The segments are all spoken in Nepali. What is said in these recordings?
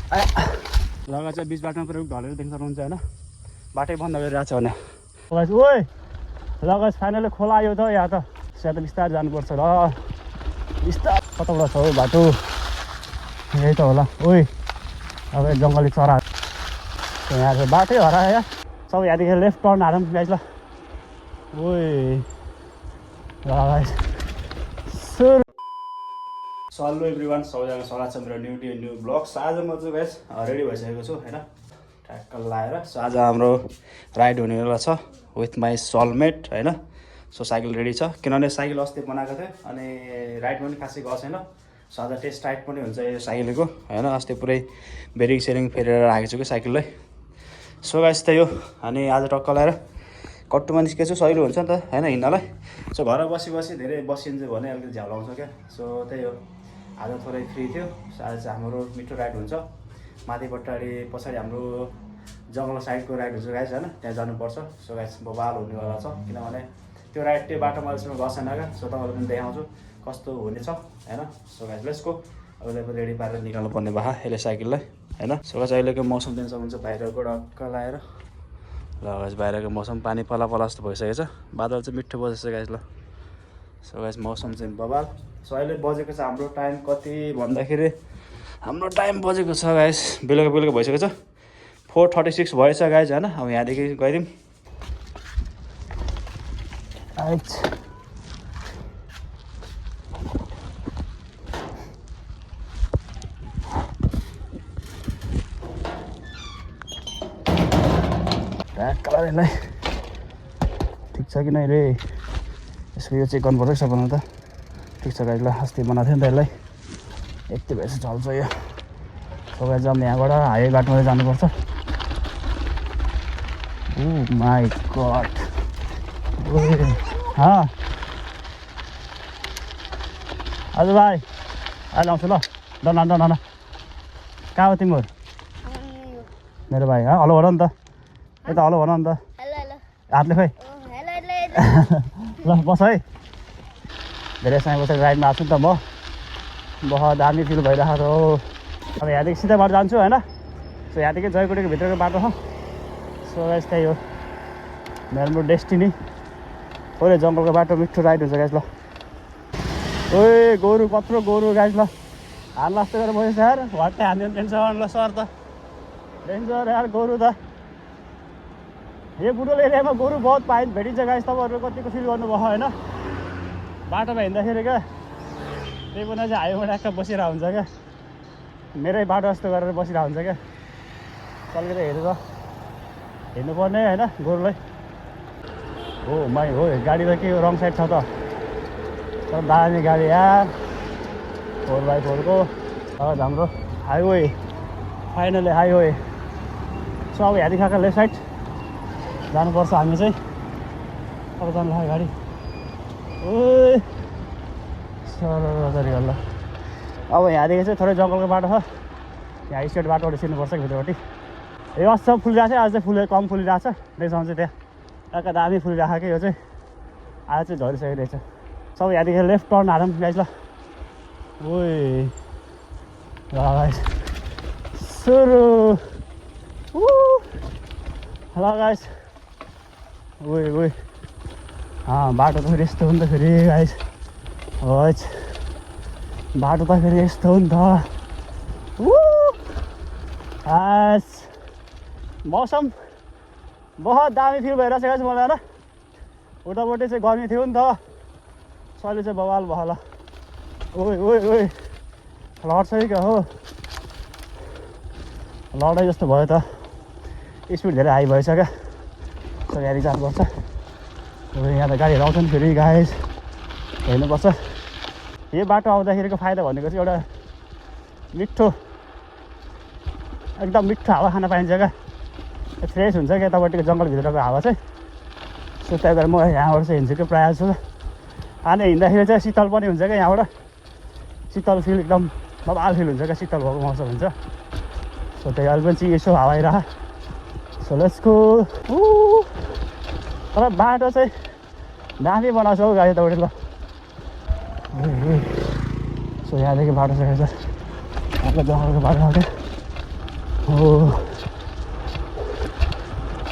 लगा चाहिँ बिच बाटोमा पुरै ढलेर देख्न सक्नुहुन्छ होइन बाटै बन्द गरिरहेको छ भने ओइ लगास फाइनली खोला आयो त यहाँ त त्यहाँ त बिस्तारै जानुपर्छ र बिस्तार कताबाट छ हौ बाटो यही त होला ओइ अब जङ्गली चरा यहाँ चाहिँ बाटै हरायो यहाँ सब यहाँदेखि लेफ्ट टर्न हारौँ गाइस ल ओइ सुरु सल्लो एभ्रिवान सबैजना स्वागत छ मेरो न्यू ब्लग्स आज म चाहिँ गाइस रेडी भइसकेको छु होइन ट्याक्क लाएर सो आज हाम्रो राइड हुनेवाला छ विथ माई सलमेट होइन सो साइकल रेडी छ किनभने साइकल अस्ति बनाएको थिएँ अनि राइड पनि खासै गएको छैन सो आज टेस्ट राइड पनि हुन्छ यो साइकलको होइन अस्ति पुरै बेरिङ सेरिङ फेरेर राखेको छु कि साइकललाई सो गाइस त यो अनि आज टक्क लाएर कट्टुमा निस्केछु सहिलो हुन्छ नि त होइन हिँड्नलाई सो घर बसी धेरै बसिन्छ भने अलिकति झ्याउ लाउँछ क्या सो त्यही हो आज थोरै फ्री थियो सो आज चाहिँ हाम्रो मिठो राइड हुन्छ माथिपट्टि पछाडि हाम्रो जङ्गल साइडको राइड हुन्छ गाइस होइन त्यहाँ जानुपर्छ सो गाइस बबाल हुनेवाला छ किनभने त्यो राइड त्यो बाटोमा अहिलेसम्म गएको छैन क्या सो तपाईँहरू पनि देखाउँछु कस्तो हुनेछ होइन सो गाइस लेट्सको अहिलेलाई पनि रेडी पारेर निकाल्नु पर्ने भए यसले साइकललाई होइन सो गाइस अहिलेको मौसम दिन सक्नुहुन्छ बाहिरको ढक्क लाएर ल गाइस बाहिरको मौसम पानी पला जस्तो भइसकेको छ बादल चाहिँ मिठो बजेछ गाइस ल सो गाइस मौसम चाहिँ बबाल सो अहिले बजेको छ हाम्रो टाइम कति भन्दाखेरि हाम्रो टाइम बजेको छ गाइस बेलुका भइसकेको छ 4:36 भएछ गाइस होइन अब यहाँदेखि गइदिउँ कलरलाई ठिक छ कि नै रे यसको यो चेक गर्नुपर्छ सबभन्दा त ठिक छ गाइस ल अस्ति बनाएको थियो नि त यसलाई यति भएछ चल्छ यो सबै जम्मै यहाँबाट हाइवे बाटोमा जानुपर्छ ओ माई गड हजुर भाइ अहिले आउँछु ल डन कहाँ हो तिमीहरू मेरो भाइ हलो भन नि त यता हलो भन नि त हातले खोइ ल बस है धेरै समय बसेर राइडमा आएको छु नि त म बहुत दामी फिल भइरहेको छ हो अब यहाँदेखि सिधै बाटो जान्छु होइन सो यहाँदेखि जयकोटीको भित्रको बाटो छ सो गाइस त्यही हो मेरो डेस्टिनी थोरै जङ्गलको बाटो मिठो राइड हुन्छ गाइस ल ओए गोरु कत्रो गोरु गाइस ल हाल्ला जस्तो गरेर बसेछ यार वाट्टै हान्दिनु टेन्सन ल सर त डेन्जर यार गोरु त यो बुढोल एरियामा गोरु बहुत भेटिन्छ गाइस तपाईँहरू कतिको फिल गर्नुभयो होइन बाटोमा हिँड्दाखेरि क्या त्यही पनि चाहिँ हाइवेमा ट्याक्क बसिरहेको हुन्छ क्या मेरै बाटो जस्तो गरेर बसिरहेको हुन्छ क्या अलिकति हेरेर हिँड्नुपर्ने होइन गोरुलाई हो माइ हो गाडी त के रङ साइड छ त तर दामी गाडी यार 4x4को हाम्रो हाइवे फाइनली हाइवे सो अब यहाँदेखि खाएको लेफ्ट साइड जानुपर्छ हामी चाहिँ अब जानु लाग्यो गाडी ओ सरी ल अब यहाँदेखि चाहिँ थोरै जङ्गलको बाटो छ यहाँ स्टेट बाटोबाट छिर्नुपर्छ भित्रपट्टि यो अस्ति सब फुलिरहेको छ आज चाहिँ कम फुलिरहेको छ त्यसमा चाहिँ त्यहाँ टक्क दामी फुलिरहेको क्या यो चाहिँ आज चाहिँ झरिसकेको रहेछ सब यहाँदेखि लेफ्ट टर्न हारौँ गाइस ल ओइ गाइस सुरु ल गाइस ओइ बाटो त फेरि यस्तो हो नि त फेरि गाइस बाटो त फेरि यस्तो हो नि त मौसम बहुत दामी फिल भइरहेछ गाइस मलाई होइन उतापट्टि चाहिँ गर्मी थियो नि त सहिले चाहिँ बवाल भयो ल ओइ लड्छ है क्या हो लडाइ जस्तो भयो त स्पिड धेरै हाई भएछ क्या सो गाडी जानुपर्छ यहाँ त गाडीहरू आउँछ नि फेरि गाइस हेर्नुपर्छ यो बाटो आउँदाखेरिको फाइदा भनेको चाहिँ एउटा मिठो एकदम मिठो हावा खान पाइन्छ क्या फ्रेस हुन्छ क्या यतापट्टिको जङ्गलभित्रको हावा चाहिँ सो त्यही भएर म यहाँबाट चाहिँ हिँड्छु क्या प्रायः जस्तो अनि हिँड्दाखेरि चाहिँ शीतल पनि हुन्छ क्या यहाँबाट शीतल फिल एकदम बबाल फिल हुन्छ क्या शीतल भएको मौसम हुन्छ सो त्यही अहिले पनि चाहिँ यसो हावा आइरह सो लेट्सको तर बाटो चाहिँ दामी बनाएको छ हौ गाडी यतापट्टि ल सो यहाँदेखि बाटो छ यहाँको जङ्गलको बाटो आउँथ्यो Oh.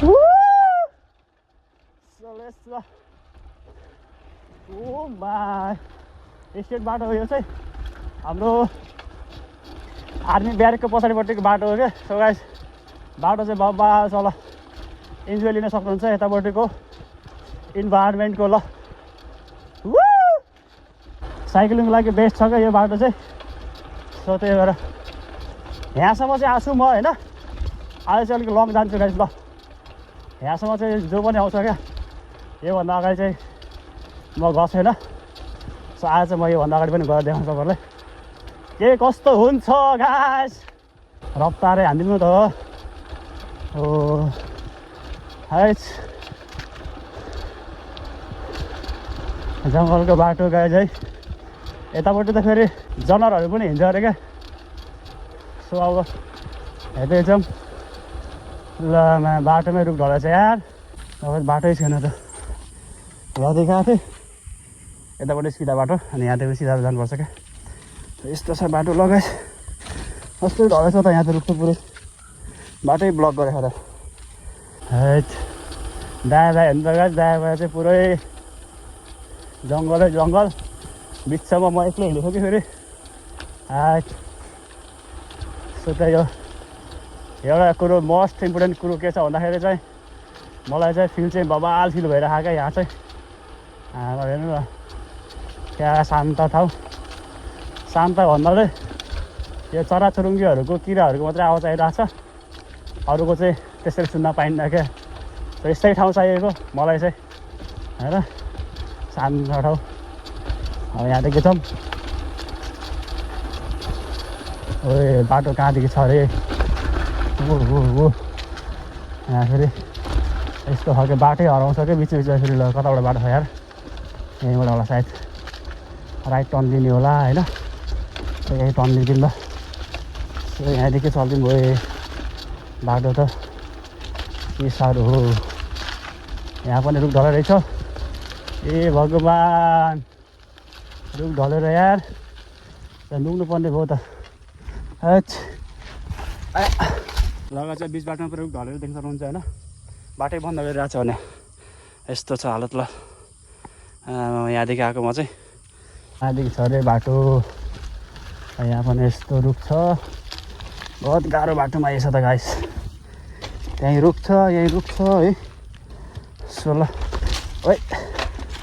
Woo! So let's oh my. State बाटो हो यो चाहिँ हाम्रो आर्मी ब्यारेकको पछाडिपट्टिको बाटो हो क्या। सो गाइस बाटो चाहिँ बब्बाल छ ल, इन्जोय लिन सक्नुहुन्छ यतापट्टिको इन्भाइरोमेन्टको ल। साइक्लिङको लागि बेस्ट छ क्या यो बाटो चाहिँ। सो त्यही भएर यहाँसम्म चाहिँ आछु म होइन, आज चाहिँ अलिक लङ जान्छु गाइस ल। यहाँसम्म चाहिँ जो पनि आउँछ क्या, योभन्दा अगाडि चाहिँ म गएको छैन। सो आज चाहिँ म योभन्दा अगाडि पनि गएर देखाउँछु तपाईँहरूलाई के कस्तो हुन्छ गाइस। रफ्तारै हानिदिनु त हो हैच। जङ्गलको बाटो गाइस है, यतापट्टि त फेरि जनावरहरू पनि हिँड्छ अरे क्या। सो अब हेर्दै जाउँ ल। बाटोमै रुख ढलेछ यार, अब बाटै छैन त। ल देखाएको थिएँ यतापट्टि सिधा बाटो, अनि यहाँदेखि सिधा जानुपर्छ क्या। यस्तो छ बाटो लगाएँ, कस्तो ढलेछ त यहाँ त रुख त पुरै बाटै ब्लक गरेको त। हैट दायाँ बायाँ हेर्नु त गाइस, दायाँ बायाँ चाहिँ पुरै जङ्गलै जङ्गल, बिचमा म एक्लै हिँडेको कि फेरि। हैट सो त यो एउटा कुरो मोस्ट इम्पोर्टेन्ट कुरो के छ भन्दाखेरि चाहिँ मलाई चाहिँ फिल चाहिँ बबाल फिल भइरहेको क्या यहाँ चाहिँ। हेर्नु न क्या शान्त ठाउँ। शान्त भन्नाले यो चराचुरुङ्गीहरूको किराहरूको मात्रै आवाज आइरहेको छ, अरूको चाहिँ त्यसरी सुन्न पाइन्न क्या। यस्तै ठाउँ चाहिएको मलाई चाहिँ होइन, शान्त ठाउँ। अब यहाँदेखि जाउँ। ओए बाटो कहाँदेखि छ अरे, ओ यहाँ फेरि यस्तो खालको बाटै हराउँछ क्या बिच बिचमा फेरि। ल कताबाट बाटो छ यार, यहीँबाट होला सायद, राइट टर्न लिने होला होइन। यही टर्न लिदिउँ ल। यहाँदेखि चल्दिउँ भयो बाटो त के साह्रो हो। यहाँ पनि रुख ढलेर रहेछ, ए भगवान् रुख ढलेर यार नुग्नु पर्ने भयो त। लगा चाहिँ बिच बाटोमा पुरै रुख ढलेर देख्न सक्नुहुन्छ होइन, बाटै बन्द गरिरहेको छ भने यस्तो छ हालत ल। यहाँदेखि आएको म चाहिँ, यहाँदेखि छ अरे बाटो। यहाँ पनि यस्तो रुख छ, बहुत गाह्रो बाटोमा आएछ त गाइस। त्यहीँ रुख छ, यहीँ रुख छ है। सो ल ओइ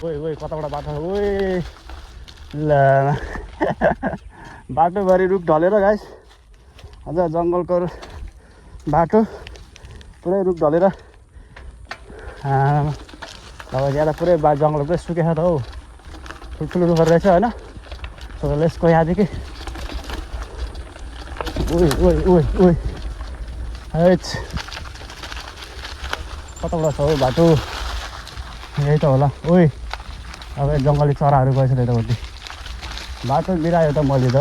ओइ ओइ कताबाट बाटो ओइ ल बाटोभरि रुख ढलेर गाइस, अझ जङ्गलको बाटो पुरै रुख ढलेर। अब यहाँ त पुरै जङ्गल पुरै सुकेको छ त हौ, ठुल्ठुलो रुखहरू रहेछ होइन। सो यसको यहाँदेखि ओइ ओइ ओइ ओइ हैट कताबाट छ हौ बाटो, यही त होला। ओइ अब जङ्गली चराहरू गएछ त यतापट्टि, बाटो बिरायो त मैले त।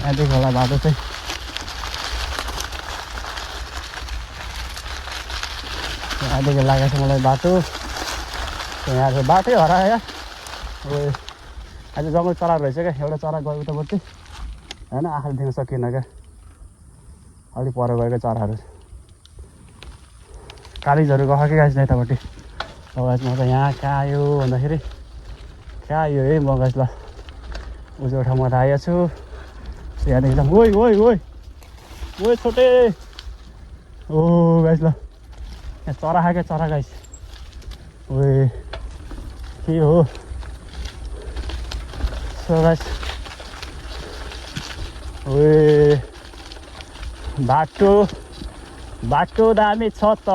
यहाँदेखि होला बाटो चाहिँ, यहाँदेखि लागेको छ मलाई बाटो। यहाँ चाहिँ बाटै हरायो यार। ओए आज जङ्गल चरा रहेछ क्या, एउटा चरा गयो उतापट्टि होइन, आँखाले देख्न सकिएन क्या, अलिक पर गएको चराहरू। कालिजहरू गएको कि गाइस यतापट्टि। अब म त यहाँ कहाँ आयो भन्दाखेरि कहाँ आयो है म गाइस ल, उजो ठाउँमा त आएको छु। यहाँदेखि त ओइ ओइ ओइ ओइ छोटे ओ गाइस ल, यहाँ चरा खायो क्या चरा गाइस। ओए के हो सो गाइस। ओए बाटो बाटो दामी छ त।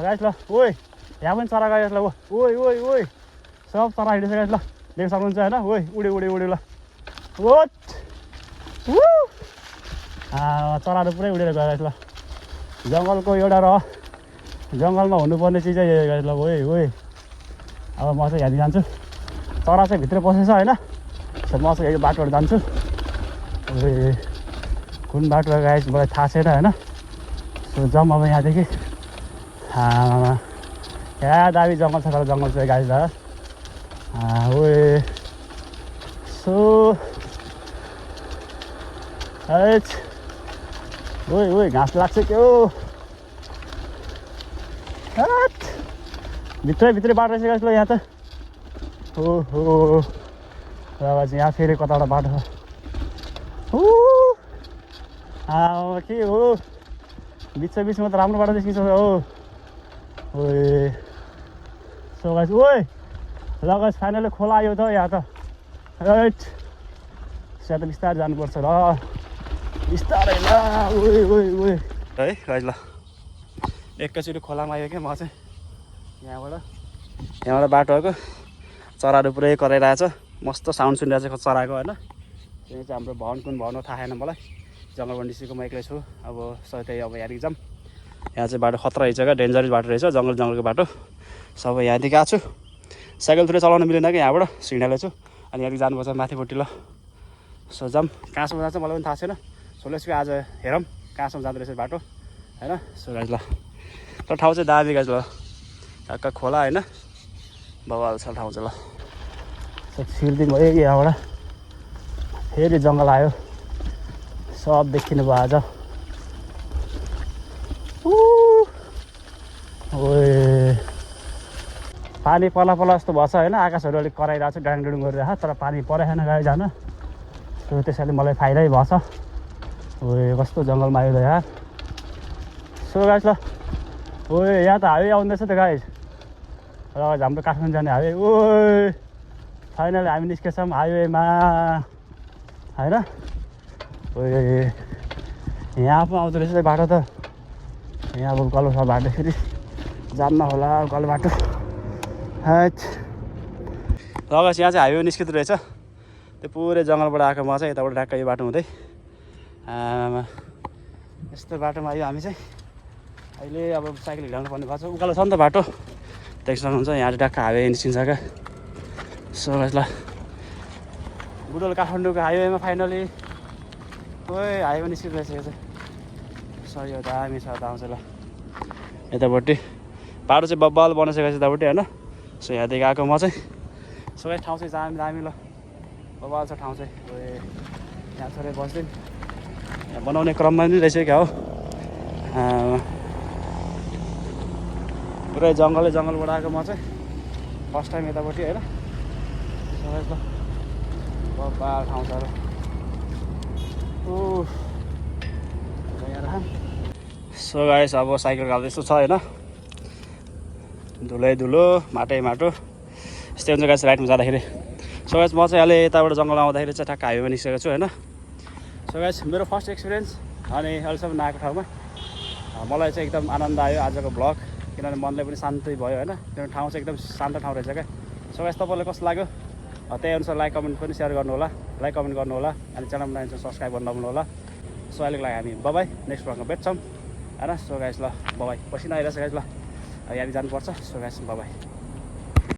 गाइस ल ओइ यहाँ पनि चरा गयो ल। ओइ ओइ ओइ सब चरा हिँडेछ गाइस ल, देख्न सक्नुहुन्छ होइन। ओइ उड्यो उड्यो उड्यो ल, ओट चराहरू पुरै उडेर गयो गाइस ल। जङ्गलको एउटा जङ्गलमा हुनुपर्ने चिज चाहिँ गाइस ल। ओइ ओइ अब म चाहिँ यहाँदेखि जान्छु, चरा चाहिँ भित्र पसेछ होइन। सो म चाहिँ यो बाटोबाट जान्छु। ए कुन बाटो गाइस मलाई थाहा छैन होइन। सो जाउँ अब यहाँदेखि। क्या दामी जङ्गल छ तर जङ्गल चाहिँ गाइस ल। ओए हैट ओइ ओइ घाँस लाग्छ के हो हैट भित्रै बाटो रहेछ गाइस ल यहाँ त ओहो र चाहिँ यहाँ फेरि कताबाट बाटो छ के हो बिचमा त राम्रो बाटो देखिन्छ हो ओए सो गाइस ओए ल गाइस फाइनली खोला आयो त यहाँ त राइट यहाँ त बिस्तारै जानुपर्छ ल बिस्तारै ल ओए ओए ओए है गाइस ल एकैचोटि खोलामा आयो क्या म चाहिँ यहाँबाट बाटोको चराहरू पुरै कराइरहेछ मस्त साउन्ड सुनिरहेको छ चराको होइन त्यही चाहिँ हाम्रो भवन हो थाहा छैन मलाई जङ्गलबाट निस्केको म एक्लै छु अब सधैँ अब यहाँ इक्जाम यहाँ चाहिँ बाटो खतरा रहेछ क्या डेन्जरस बाटो रहेछ जङ्गलको बाटो सबै यहाँदेखि आएको छु साइकल थुरै चलाउन मिलेन कि यहाँबाट सिँढाले छु अनि यहाँदेखि जानुपर्छ माथिपट्टि ल सो जाऊँ कहाँसम्म जान्छ मलाई पनि थाहा छैन सो लेट्स आज हेरौँ कहाँसम्म जाँदो रहेछ बाटो होइन सो गाइस ल तर ठाउँ चाहिँ दामी गाइस ल टक्क खोला होइन बवाल छ ठाउँ चाहिँ ल छिर्दिनु भयो कि यहाँबाट फेरि जङ्गल आयो सब देखिनु भयो आज ओए पानी पला जस्तो भएछ होइन आकाशहरू अलिक कराइरहेको छ डाङडुङ गरिरहेको तर पानी परेन गाई जान सो त्यसैले मलाई फाइदै भएछ ओए कस्तो जङ्गलमा आयो त यार सो गाइस ल ओए यहाँ त हाइवे आउँदैछ त गाइस र हाम्रो काठमाडौँ जाने हाइवे ओए फाइनली हामी निस्केछौँ हाइवेमा होइन ओए यहाँ पो आउँदो रहेछ बाटो त यहाँ अब गल्लो छ बाटो फेरि जान्न होला गल्लो बाटो हैट लगेपछि यहाँ चाहिँ हाइवे निस्किँदो रहेछ त्यो पुरै जङ्गलबाट आएको म चाहिँ यताबाट ढाक्क यो बाटो हुँदै यस्तो बाटोमा आयो हामी चाहिँ अहिले अब साइकल हिँडाउनु पर्ने भएको छ उकालो छ नि त बाटो देख्न सक्नुहुन्छ यहाँ ढाक्क हाइवे निस्किन्छ क्या सो गाइस ल बुढोल काठमाडौँको हाइवेमा फाइनली ओए हाइवे निस्किँदो रहेछ यो चाहिँ सही हो दामी छ त आउँछ ल यतापट्टि बाटो चाहिँ बब्बाल बनाइसकेको छ यतापट्टि होइन सो यहाँदेखि आएको म चाहिँ सो गाइस ठाउँ चाहिँ दामी ल बब्बाल छ ठाउँ चाहिँ ओए यहाँ छोडेर बस्दैन यहाँ बनाउने क्रममा पनि रहेछ क्या हो पुरै जङ्गलबाट आएको म चाहिँ फर्स्ट टाइम यतापट्टि होइन सो गाइस ल बब्बाल ठाउँ छ सो गाइस अब साइकल घाल्दैछु छ होइन धुलो माटो यस्तै हुन्छ गाइस राइडमा जाँदाखेरि सो गाइस म चाहिँ अहिले यताबाट जङ्गलमा आउँदाखेरि चाहिँ ठ्याक्क हाइवेमा निस्केको छु होइन सो गाइस मेरो फर्स्ट एक्सपिरियन्स अनि अहिलेसम्म नआएको ठाउँमा मलाई चाहिँ एकदम आनन्द आयो आजको भ्लग किनभने मनले पनि शान्ति भयो होइन किनभने ठाउँ चाहिँ एकदम शान्त ठाउँ रहेछ क्या सो गाइस तपाईँलाई कस्तो लाग्यो त्यही अनुसार लाइक कमेन्ट पनि सेयर गर्नु होला अनि च्यानलमा नयाँ सब्सक्राइब गर्नु नभुल्नु होला सो अहिलेको लागि हामी बाई नेक्स्ट भ्लगमा भेट्छौँ होइन सो गाइस ल बाई पसिना आइरहेछ गाइस ल यहाँनिर जानुपर्छ सो गाइस बाई